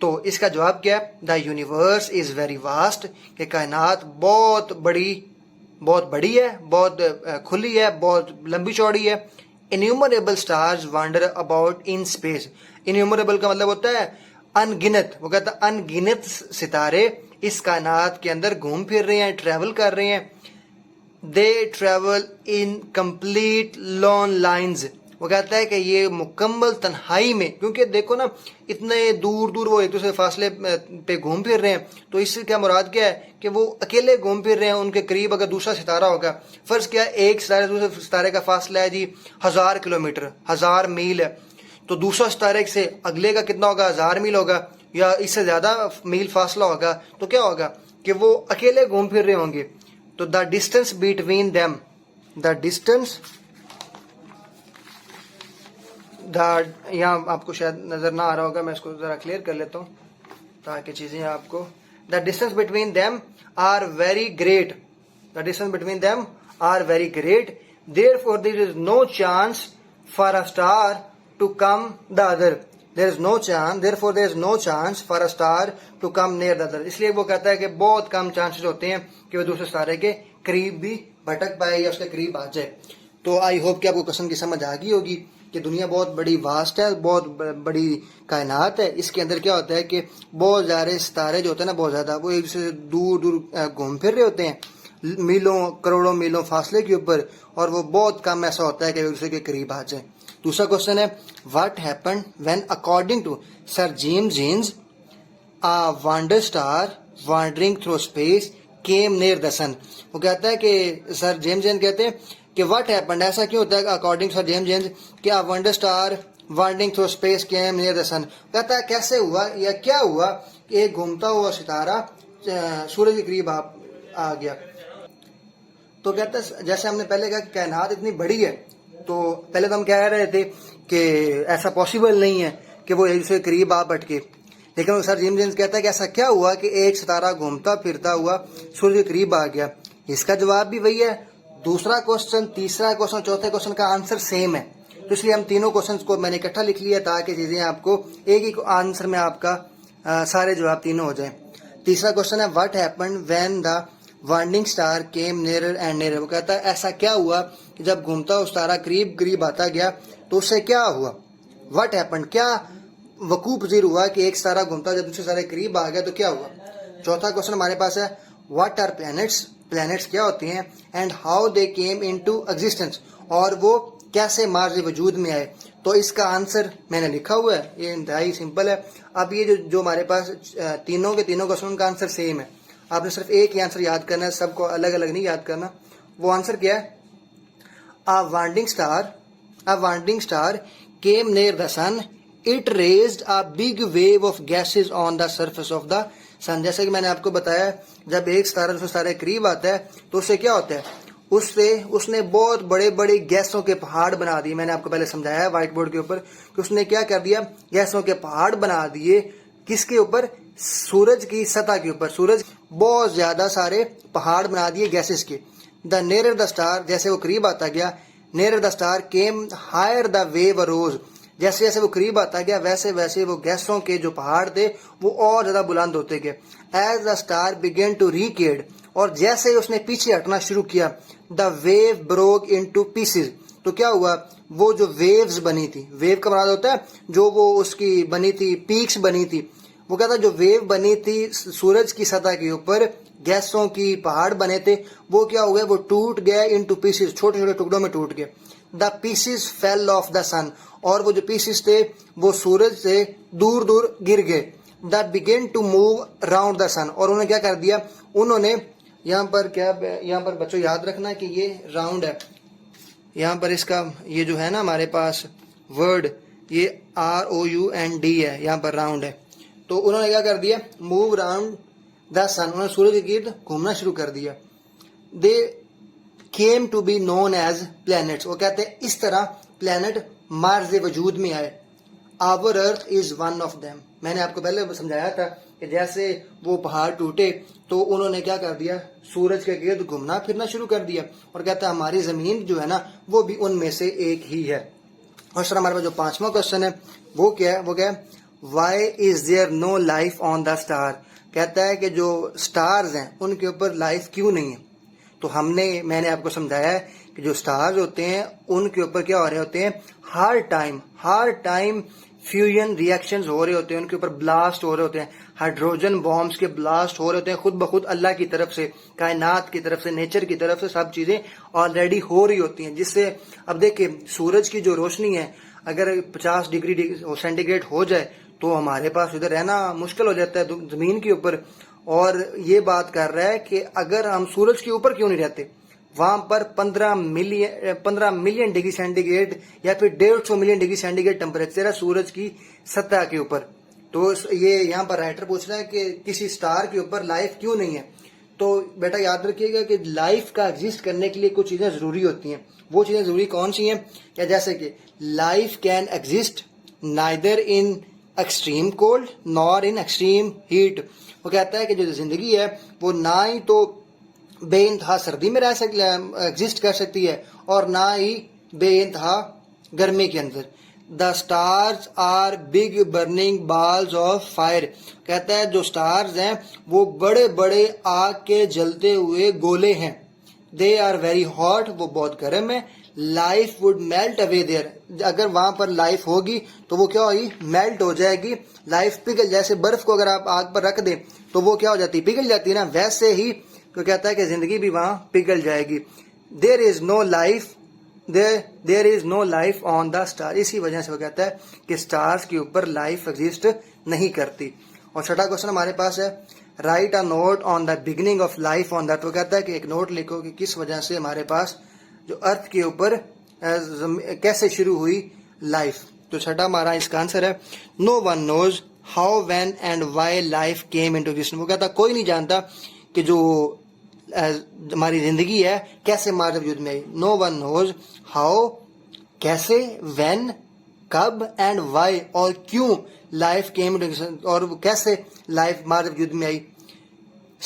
تو اس کا جواب کیا ہے؟ The universe is very vast, کہ کائنات بہت بڑی ہے، بہت کھلی ہے، بہت لمبی چوڑی ہے. Innumerable stars wander about in space. Innumerable کا مطلب ہوتا ہے ان گنت. وہ کہتا ہے ان گنت ستارے اس کائنات کے اندر گھوم پھر رہے ہیں، ٹریول کر رہے ہیں. They travel in complete lone lines. وہ کہتا ہے کہ یہ مکمل تنہائی میں، کیونکہ دیکھو نا اتنے دور دور وہ ایک دوسرے فاصلے پہ گھوم پھر رہے ہیں، تو اس سے کیا مراد کیا ہے کہ وہ اکیلے گھوم پھر رہے ہیں. ان کے قریب اگر دوسرا ستارہ ہوگا، فرض کیا ایک ستارے دوسرے ستارے کا فاصلہ ہے جی 1000 کلومیٹر، 1000 میل ہے، تو دوسرا ستارے سے اگلے کا کتنا ہوگا؟ 1000 میل ہوگا یا اس سے زیادہ میل فاصلہ ہوگا. تو کیا ہوگا کہ وہ اکیلے گھوم پھر رہے ہوں گے. تو دا ڈسٹینس بٹوین دیم، یہاں آپ کو شاید نظر نہ آ رہا ہوگا، میں اس کو ذرا کلیئر کر لیتا ہوں تاکہ چیزیں آپ کو. The distance between them are very great. The distance between them are very great. Therefore there is no chance for a star to come the other. therefore there is no chance for a star to come near the other. اس لیے وہ کہتا ہے کہ بہت کم chances ہوتے ہیں کہ وہ دوسرے ستارے کے قریب بھی بھٹک پائے یا اس کے قریب آ جائے. تو آئی ہوپ کہ آپ کو قسم کی سمجھ آ گئی ہوگی کہ دنیا بہت بڑی واسٹ ہے، بہت بڑی کائنات ہے. اس کے اندر کیا ہوتا ہے کہ بہت زیادہ ستارے جو ہوتے ہیں نا، بہت زیادہ وہ ایک سے دور دور گھوم پھر رہے ہوتے ہیں، میلوں کروڑوں میلوں فاصلے کے اوپر، اور وہ بہت کم ایسا ہوتا ہے کہ ایک دوسرے کے قریب آ جائیں. دوسرا کوشچن ہے what happened when according to sir James Jeans a wander star wandering through space came near the sun. وہ کہتا ہے کہ سر جیمز جینز کہتے ہیں کہ واٹ ہیپنڈ، ایسا کیوں ہوتا ہے اکارڈنگ سر جیمز جینز کہ a wander star wandering through space came near the sun. کہتا ہے کیسے ہوا یا کیا ہوا کہ ایک گھومتا ہوا ستارہ سورج کے قریب آ گیا. تو کہتا ہے جیسے ہم نے پہلے کہا کہ کائنات اتنی بڑی ہے، تو پہلے تو ہم کہہ رہے تھے کہ ایسا پاسبل نہیں ہے کہ وہ ایک دوسرے کے قریب آ بٹکے، لیکن سر جیمز جینز کہتا ہے کہ ایسا کیا ہوا کہ ایک ستارہ گھومتا پھرتا ہوا سورج کے قریب آ گیا. اس کا جواب بھی وہی ہے. دوسرا کوشچن، تیسرا کوشچن، چوتھے کوشچن کا آنسر سیم ہے، تو اس لیے ہم تینوں کوشچنس کو میں نے اکٹھا لکھ لیا تاکہ چیزیں آپ کو ایک ہی آنسر میں آپ کا سارے جواب تینوں ہو جائیں. تیسرا کوشچن ہے what happened when the wandering star came nearer and nearer. وہ کہتا ہے ایسا کیا ہوا کہ جب گھومتا ہوا ستارہ قریب قریب آتا گیا تو اس سے کیا ہوا. واٹ ہیپنڈ، کیا وقوع پذیر ہوا کہ ایک ستارہ گھومتا جب دوسرے ستارے قریب آ گیا تو کیا ہوا. چوتھا کوشچن ہمارے پاس ہے واٹ آر پلینٹس. پلینٹس کیا ہوتے ہیں and how they came into existence, اور وہ کیسے مارز وجود میں آئے. تو اس کا آنسر میں نے لکھا ہوا ہے، یہ انتہائی سمپل ہے. اب یہ جو ہمارے پاس تینوں کے تینوں کوشچن کا آنسر سیم ہے، آپ نے صرف ایک ہی آنسر یاد کرنا ہے، سب کو الگ الگ نہیں یاد کرنا. وہ آنسر کیا ہے A wandering star came near the sun. It raised a big wave of gases on the surface of the sun. جیسے کہ میں نے آپ کو بتایا جب ایک ستارہ دوسرے ستارے قریب آتا ہے تو اس سے کیا ہوتا ہے، اس نے بہت بڑے بڑے گیسوں کے پہاڑ بنا دیے. میں نے آپ کو پہلے سمجھایا ہے وائٹ بورڈ کے اوپر کہ اس نے کیا کر دیا، گیسوں کے پہاڑ بنا دیے. کس کے اوپر؟ سورج کی سطح کے اوپر. سورج بہت زیادہ سارے پہاڑ بنا دیے گیسز کے. دا نیئرر دا اسٹار، جیسے وہ قریب آتا گیا، nearer the star came higher the wave arose. جیسے جیسے وہ قریب آتا گیا ویسے ویسے وہ گیسوں کے جو پہاڑ تھے وہ اور زیادہ بلند ہوتے گئے. As the star began to recede, اور جیسے اس نے پیچھے ہٹنا شروع کیا، the wave broke into pieces. تو کیا ہوا، وہ جو ویوز بنی تھی، ویو کا مراد ہوتا ہے جو وہ اس کی بنی تھی، پیکس بنی تھی. وہ کہتا جو ویو بنی تھی سورج کی سطح کے اوپر، گیسوں کی پہاڑ بنے تھے، وہ کیا ہو گئے، وہ ٹوٹ گئے انٹو پیسز، چھوٹے چھوٹے ٹکڑوں میں ٹوٹ گئے. دا pieces feel of the sun, اور وہ جو پیسز تھے وہ سورج سے دور دور گر گئے. The begin to move round the sun, اور انہوں نے کیا کر دیا، انہوں نے یہاں پر بچوں یاد رکھنا کہ یہ راؤنڈ ہے. یہاں پر اس کا یہ جو ہے نا ہمارے پاس ورڈ، یہ ROUND ہے، یہاں پر راؤنڈ ہے. تو انہوں نے کیا کر دیا، موو راؤنڈ دا سن، انہوں نے سورج کے گرد گھومنا شروع کر دیا. They came to be known as planets. وہ کہتے ہیں اس طرح پلینٹ مارز وجود میں آئے. آور ارتھ از ون آف دیم. میں نے آپ کو پہلے سمجھایا تھا کہ جیسے وہ پہاڑ ٹوٹے تو انہوں نے کیا کر دیا، سورج کے گرد گھومنا پھرنا شروع کر دیا، اور کہتا ہے ہماری زمین جو ہے نا وہ بھی ان میں سے ایک ہی ہے. اور سر ہمارے پاس جو پانچواں کوشچن ہے وہ کیا ہے، why is there no life on the star. کہتا ہے کہ جو اسٹارز ہیں ان کے اوپر لائف کیوں نہیں ہے. تو میں نے آپ کو سمجھایا ہے کہ جو اسٹارز ہوتے ہیں ان کے اوپر کیا ہو رہے ہوتے ہیں, ہر ٹائم فیوژن ریئیکشنز ہو رہے ہوتے ہیں, ان کے اوپر بلاسٹ ہو رہے ہوتے ہیں, ہائیڈروجن بامبس کے بلاسٹ ہو رہے ہوتے ہیں خود بخود اللہ کی طرف سے, کائنات کی طرف سے, نیچر کی طرف سے سب چیزیں آلریڈی ہو رہی ہوتی ہیں. جس سے اب دیکھیں سورج کی جو روشنی ہے اگر 50 ڈگری سینٹی گریڈ ہو جائے تو ہمارے پاس ادھر رہنا مشکل ہو جاتا ہے زمین کے اوپر. اور یہ بات کر رہا ہے کہ اگر ہم سورج کے اوپر کیوں نہیں رہتے, وہاں پر 15 ملین ڈگری سینٹی گریڈ یا پھر 150 million degree centigrade temperature ہے سورج کی سطح کے اوپر. تو یہ یہاں پر رائٹر پوچھ رہا ہے کہ کسی سٹار کے اوپر لائف کیوں نہیں ہے. تو بیٹا یاد رکھیے گا کہ لائف کا ایگزسٹ کرنے کے لیے کچھ چیزیں ضروری ہوتی ہیں. وہ چیزیں ضروری کون سی ہیں؟ کیا جیسے کہ life can exist neither in extreme cold nor in extreme heat. وہ کہتا ہے کہ جو زندگی ہے وہ نہ ہی تو بے انتہا سردی میں ایگزسٹ کر سکتی ہے اور نہ ہی بے انتہا گرمی کے اندر. The stars are big burning balls of fire. کہتا ہے جو اسٹارز ہیں وہ بڑے بڑے آگ کے جلتے ہوئے گولے ہیں. دے آر ویری ہاٹ, وہ بہت گرم ہے. Life would melt away there, اگر وہاں پر لائف ہوگی تو وہ کیا ہوگی, میلٹ ہو جائے گی. لائف پگھل, جیسے برف کو اگر آپ آگ پر رکھ دیں تو وہ کیا ہو جاتی ہے, پگھل جاتی ہے نا, ویسے ہی تو کہتا ہے کہ زندگی بھی وہاں پگھل جائے گی. دیر is know life on the star. اسی وجہ سے وہ کہتا ہے کہ اسٹارز کے اوپر لائف ایگزسٹ نہیں کرتی. اور چھٹا کوشچن ہمارے پاس ہے, write a note on the beginning of life on that. وہ کہتا ہے کہ ایک نوٹ لکھو کہ کس وجہ سے ہمارے پاس جو ارتھ کے اوپر کیسے شروع ہوئی لائف. تو چھٹا ہمارا اس کا آنسر ہے, no one knows how when and why life came into existence. وہ کہتا ہے کوئی نہیں جانتا کہ جو ہماری زندگی ہے کیسے ہمارے وجود میں آئی. نو ون نوز ہاؤ, کیسے, وین, کب, اینڈ وائی, اور کیوں لائف کیم انٹو ایگزسٹنس, اور کیسے لائف ہمارے وجود میں آئی.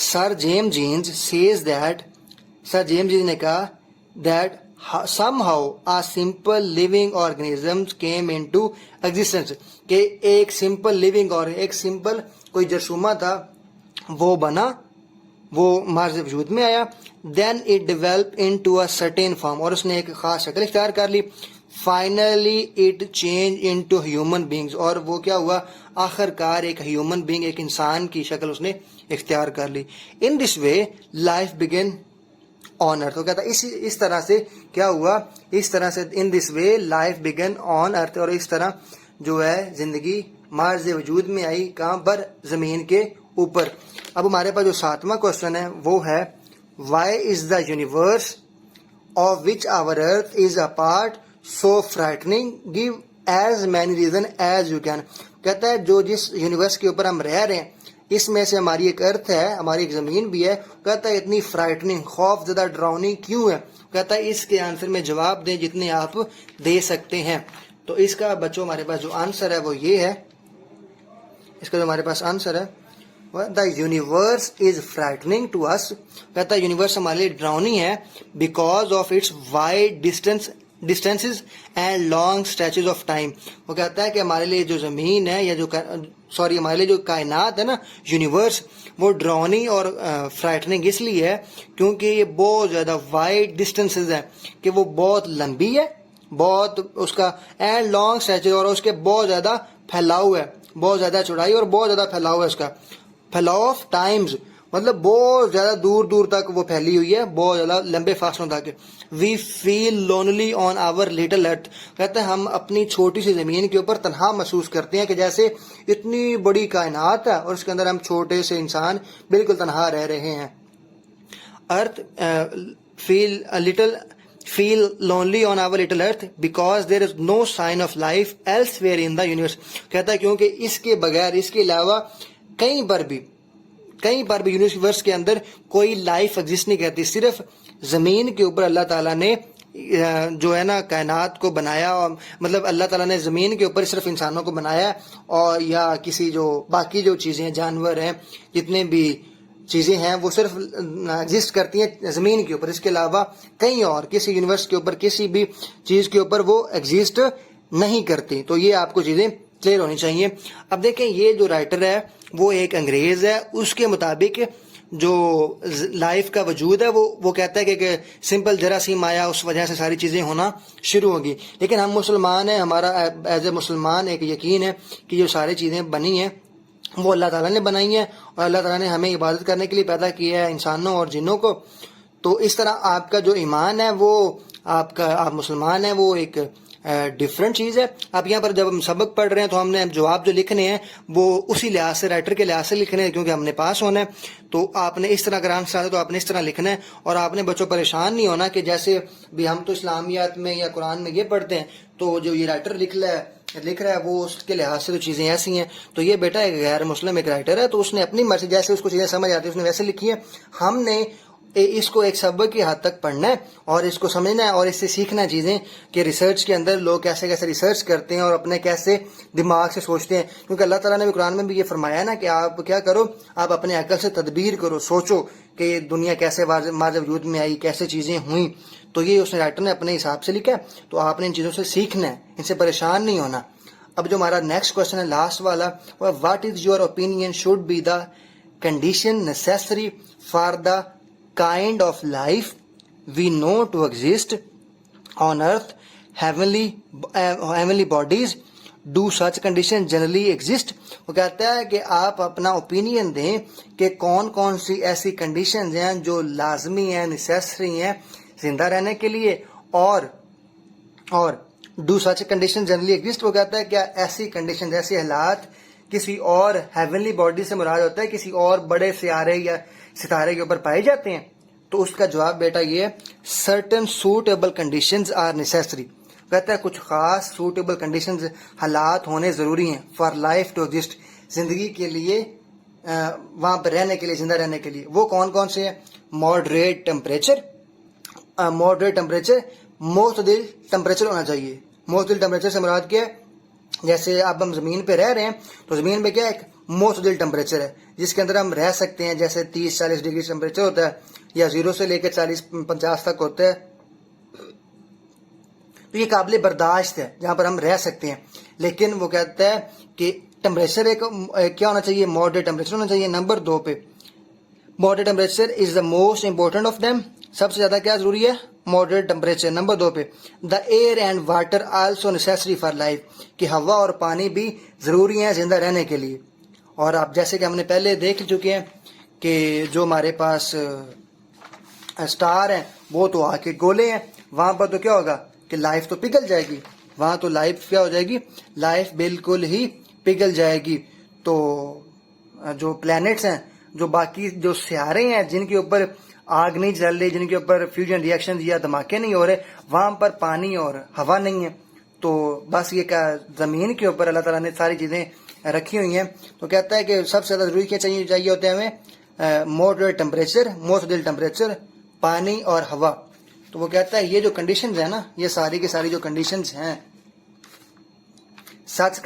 سر جیمز جینز نے کہا that somehow a simple living organisms came into existence. کہ ایک سمپل لیونگ اور ایک سمپل کوئی جرثومہ تھا وہ بنا, وہ ہمارے وجود میں آیا. then it developed into a certain form, اور اس نے ایک خاص شکل اختیار کر لی. finally it changed into human beings, اور وہ کیا ہوا, آخر کار ایک ہیومن بینگ, ایک انسان کی شکل اس نے اختیار کر لی. in this way life began on earth. وہ کہتا ہے اس طرح سے کیا ہوا, اس طرح سے in this way life began on earth, اور اس طرح جو ہے زندگی مارز وجود میں آئی, کہاں پر, زمین کے اوپر. اب ہمارے پاس جو 7واں کوشچن ہے وہ ہے, why is the universe of which our earth is a part so frightening? give as many reasons as you can. کہتا ہے جو جس یونیورس کے اوپر ہم رہ رہے ہیں اس میں سے ہماری ایک ارتھ ہے, ہماری ایک زمین بھی ہے. کہتا ہے اتنی فرائٹننگ, خوف زدہ, ڈراؤنی کیوں ہے. کہتا ہے اس کے آنسر میں جواب دیں جتنے آپ دے سکتے ہیں. تو اس کا بچوں ہمارے پاس جو آنسر ہے وہ یہ ہے, اس کا جو ہمارے پاس آنسر ہے, دا یونیورس از فرائٹننگ ٹو اس. کہتا ہے یونیورس ہمارے لیے ڈراؤنی ہے because of its wide distances and long stretches of time. وہ کہتا ہے کہ ہمارے لیے جو زمین ہے یا جو ہمارے لیے جو کائنات ہے نا, یونیورس, وہ ڈراؤنی اور فرائٹننگ اس لیے ہے کیونکہ یہ بہت زیادہ وائڈ ڈسٹینسز ہے, کہ وہ بہت لمبی ہے, بہت اس کا, اینڈ لانگ اسٹریچز, اور اس کے بہت زیادہ پھیلاؤ ہے, بہت زیادہ چوڑائی اور بہت زیادہ پھیلاؤ ہے اس کا. پھیلاؤ آف ٹائمز مطلب بہت زیادہ دور دور تک وہ پھیلی ہوئی ہے, بہت زیادہ لمبے فاصلوں تک. وی فیل لونلی آن آور لٹل ارتھ. کہتے ہیں ہم اپنی چھوٹی سی زمین کے اوپر تنہا محسوس کرتے ہیں, کہ جیسے اتنی بڑی کائنات ہے اور اس کے اندر ہم چھوٹے سے انسان بالکل تنہا رہ رہے ہیں. ارتھ feel lonely on our little earth because there is no sign of life elsewhere in the universe. کہتا ہے کیونکہ اس کے بغیر, اس کے علاوہ کہیں پر بھی یونیورس کے اندر کوئی لائف ایگزسٹ نہیں کرتی. صرف زمین کے اوپر اللہ تعالیٰ نے جو ہے نا کائنات کو بنایا, اور مطلب اللہ تعالیٰ نے زمین کے اوپر صرف انسانوں کو بنایا, اور یا کسی جو باقی جو چیزیں ہیں, جانور ہیں, جتنے بھی چیزیں ہیں وہ صرف ایگزسٹ کرتی ہیں زمین کے اوپر. اس کے علاوہ کہیں اور کسی یونیورس کے اوپر, کسی بھی چیز کے اوپر وہ ایگزسٹ نہیں کرتی. تو یہ آپ کو چیزیں کلیئر ہونی چاہیے. اب دیکھیں یہ جو رائٹر ہے وہ ایک انگریز ہے, اس کے مطابق جو لائف کا وجود ہے وہ کہتا ہے کہ سمپل جراثیم آیا اس وجہ سے ساری چیزیں ہونا شروع ہوگی. لیکن ہم مسلمان ہیں, ہمارا ایز اے مسلمان ایک یقین ہے کہ جو ساری چیزیں بنی ہیں وہ اللہ تعالیٰ نے بنائی ہیں, اور اللہ تعالیٰ نے ہمیں عبادت کرنے کے لیے پیدا کیا ہے انسانوں اور جنوں کو. تو اس طرح آپ کا جو ایمان ہے وہ آپ مسلمان ہیں وہ ایک ڈفرینٹ چیز ہے. اب یہاں پر جب ہم سبق پڑھ رہے ہیں تو ہم نے جواب جو لکھنے ہیں وہ اسی لحاظ سے, رائٹر کے لحاظ سے لکھنے ہیں, کیونکہ ہم نے پاس ہونا ہے. تو آپ نے اس طرح قرآن سے تو آپ نے اس طرح لکھنا ہے, اور آپ نے بچوں پریشان نہیں ہونا کہ جیسے بھی ہم تو اسلامیات میں یا قرآن میں یہ پڑھتے ہیں تو جو یہ رائٹر لکھ رہا ہے وہ اس کے لحاظ سے تو چیزیں ایسی ہیں. تو یہ بیٹا ایک غیر مسلم ایک رائٹر ہے, تو اس نے اپنی مرضی جیسے اس کو چیزیں سمجھ آتی ہے اس نے ویسے لکھی ہے. ہم نے اس کو ایک سبق کی حد تک پڑھنا ہے اور اس کو سمجھنا ہے اور اس سے سیکھنا ہے چیزیں کہ ریسرچ کے اندر لوگ کیسے کیسے ریسرچ کرتے ہیں اور اپنے کیسے دماغ سے سوچتے ہیں. کیونکہ اللہ تعالیٰ نے بھی قرآن میں بھی یہ فرمایا ہے نا کہ آپ کیا کرو, آپ اپنے عقل سے تدبیر کرو, سوچو کہ یہ دنیا کیسے ماض وجود میں آئی, کیسے چیزیں ہوئیں. تو یہ اس نے رائٹر نے اپنے حساب سے لکھا ہے, تو آپ نے ان چیزوں سے سیکھنا ہے, ان سے پریشان نہیں ہونا. اب جو ہمارا نیکسٹ کوشچن ہے لاسٹ والا, وہ what is your opinion should be the condition necessary for the kind of life we know to exist on earth, heavenly bodies, do such conditions generally exist. وہ کہتا ہے کہ آپ اپنا اوپینین دیں کہ کون کون سی ایسی کنڈیشنز ہیں جو لازمی ہیں, نیسیسری ہیں زندہ رہنے کے لیے, اور do such conditions generally exist. وہ کہتا ہے کیا ایسی کنڈیشنز, ایسے حالات کسی اور ہیونلی باڈی سے مراد ہوتا ہے کسی اور بڑے سیارے یا ستارے کے اوپر پائے جاتے ہیں؟ تو اس کا جواب بیٹا یہ ہے, certain suitable conditions are necessary. کہتا ہے کچھ خاص suitable conditions حالات ہونے ضروری ہیں for life to exist, زندگی کے لیے, وہاں پہ رہنے کے لیے, زندہ رہنے کے لیے. وہ کون کون سے ہیں؟ moderate temperature, معتدل ٹمپریچر ہونا چاہیے. معتدل ٹمپریچر سے مراد کیا ہے؟ جیسے اب ہم زمین پہ رہ رہے ہیں تو زمین پہ کیا ایک معتدل ٹمپریچر ہے جس کے اندر ہم رہ سکتے ہیں, جیسے 30-40 ڈگری ٹمپریچر ہوتا ہے یا 0 سے لے کے 40-50 تک ہوتا ہے. تو یہ قابل برداشت ہے جہاں پر ہم رہ سکتے ہیں. لیکن وہ کہتا ہے کہ ٹمپریچر ایک کیا ہونا چاہیے؟ ماڈریٹ ٹمپریچر ہونا چاہیے. نمبر 2 پہ moderate temperature is the most important of them. سب سے زیادہ کیا ضروری ہے؟ Moderate temperature. نمبر 2 پہ the air and water also necessary for life, کہ ہوا اور پانی بھی ضروری ہیں زندہ رہنے کے لیے. اور اب جیسے کہ ہم نے پہلے دیکھ چکے ہیں کہ جو ہمارے پاس اسٹار ہیں وہ تو آ کے گولے ہیں, وہاں پر تو کیا ہوگا کہ لائف تو پگھل جائے گی, وہاں تو لائف کیا ہو جائے گی؟ لائف بالکل ہی پگھل جائے گی. تو جو پلینٹس ہیں, جو باقی جو سیارے ہیں جن کے اوپر آگ نہیں جل رہی, جن کے اوپر فیوژن ریئیکشن یا دھماکے نہیں ہو رہے, وہاں پر پانی اور ہوا نہیں ہے. تو بس یہ کیا زمین کے اوپر اللہ تعالیٰ نے ساری چیزیں رکھی ہوئی ہیں. تو کہتا ہے کہ سب سے زیادہ ضروری کیا چاہیے ہوتے ہیں ہمیں؟ ماڈریٹ ٹمپریچر, معتدل ٹمپریچر, پانی اور ہوا. تو وہ کہتا ہے یہ جو کنڈیشنز ہیں نا, یہ ساری کی ساری جو کنڈیشنز ہیں, such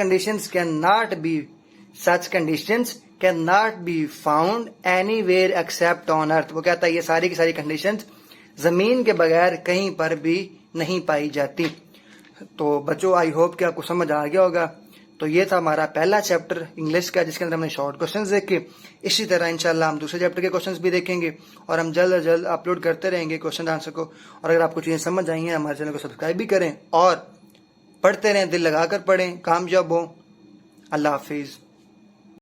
conditions cannot be found anywhere except on earth. وہ کہتا ہے یہ ساری کی ساری کنڈیشنز زمین کے بغیر کہیں پر بھی نہیں پائی جاتی. تو بچوں آئی ہوپ کہ آپ کو سمجھ آ گیا ہوگا. تو یہ تھا ہمارا پہلا چیپٹر انگلش کا جس کے اندر ہم نے شارٹ کوشچنز دیکھے. اسی طرح انشاءاللہ ہم دوسرے چیپٹر کے کوشچنز بھی دیکھیں گے اور ہم جلد از جلد اپلوڈ کرتے رہیں گے کوشچن آنسر کو. اور اگر آپ کو چیزیں سمجھ آئی ہیں ہمارے چینل کو سبسکرائب بھی کریں اور پڑھتے رہیں, دل لگا کر پڑھیں, کامیاب ہوں. اللہ حافظ.